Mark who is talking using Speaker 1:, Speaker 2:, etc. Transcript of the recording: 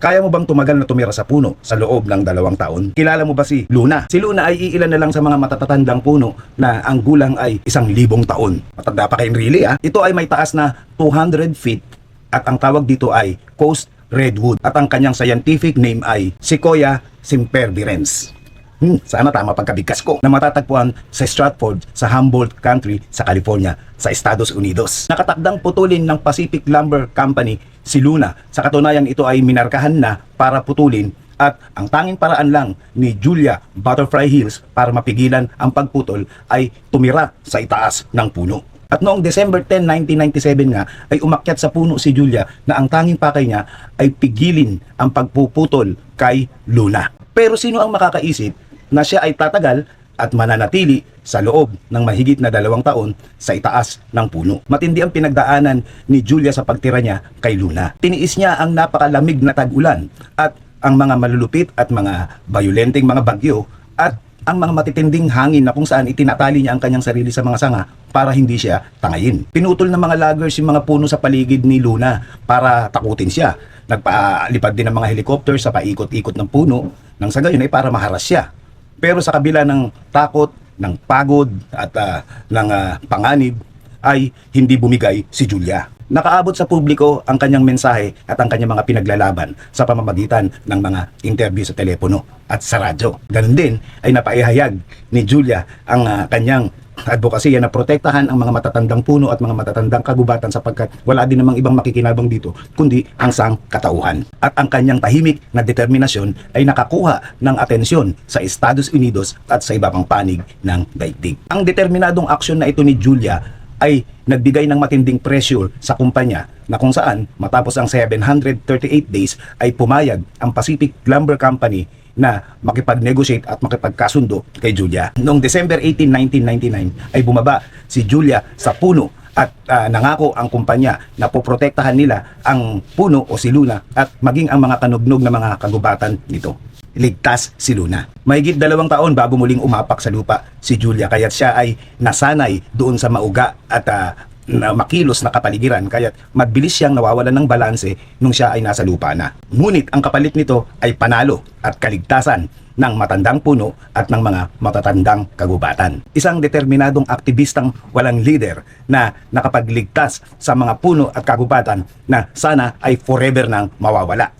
Speaker 1: Kaya mo bang tumagal na tumira sa puno sa loob ng 2 taon? Kilala mo ba si Luna? Si Luna ay iilan na lang sa mga matatatandang puno na ang gulang ay 1,000 taon. Matanda pa kayo really Ito ay may taas na 200 feet at ang tawag dito ay Coast Redwood at ang kanyang scientific name ay Sequoia sempervirens. Sana tama pagkabigkas ko, na matatagpuan sa Stratford sa Humboldt Country sa California sa Estados Unidos. Nakatakdang putulin ng Pacific Lumber Company si Luna. Sa katunayan ito ay minarkahan na para putulin at ang tanging paraan lang ni Julia Butterfly Hills para mapigilan ang pagputol ay tumira sa itaas ng puno. At noong December 10, 1997 nga ay umakyat sa puno si Julia na ang tanging pakay niya ay pigilin ang pagpuputol kay Luna. Pero sino ang makakaisip na siya ay tatagal at mananatili sa loob ng mahigit na 2 taon sa itaas ng puno? Matindi ang pinagdaanan ni Julia sa pagtira niya kay Luna. Tiniis niya ang napakalamig na tag-ulan at ang mga malulupit at mga bayolenteng mga bagyo at ang mga matitinding hangin na kung saan itinatali niya ang kanyang sarili sa mga sanga para hindi siya tangayin. Pinutol ng mga loggers yung mga puno sa paligid ni Luna para takutin siya. Nagpalipad din ng mga helicopter sa paikot-ikot ng puno nang sa gayon ay para maharas siya. Pero sa kabila ng takot, ng pagod at ng panganib ay hindi bumigay si Julia. Nakaabot sa publiko ang kanyang mensahe at ang kanyang mga pinaglalaban sa pamamagitan ng mga interview sa telepono at sa radyo. Ganun din ay napaihayag ni Julia ang kanyang advokasya na protektahan ang mga matatandang puno at mga matatandang kagubatan sapagkat wala din namang ibang makikinabang dito kundi ang sangkatauhan. At ang kanyang tahimik na determinasyon ay nakakuha ng atensyon sa Estados Unidos at sa iba pang panig ng daigdig. Ang determinadong aksyon na ito ni Julia ay nagbigay ng matinding pressure sa kumpanya na kung saan matapos ang 738 days ay pumayag ang Pacific Lumber Company na makipag-negotiate at makipagkasundo kay Julia. Noong December 18, 1999 ay bumaba si Julia sa puno at nangako ang kumpanya na poprotektahan nila ang puno o si Luna at maging ang mga kanugnog na mga kagubatan nito. Ligtas si Luna. Mahigit 2 taon bago muling umapak sa lupa si Julia kaya't siya ay nasanay doon sa mauga at na makilos na kapaligiran kaya't mabilis siyang nawawalan ng balanse nung siya ay nasa lupa na. Ngunit ang kapalit nito ay panalo at kaligtasan ng matandang puno at ng mga matatandang kagubatan. Isang determinadong aktivistang walang leader na nakapagligtas sa mga puno at kagubatan na sana ay forever nang mawawala.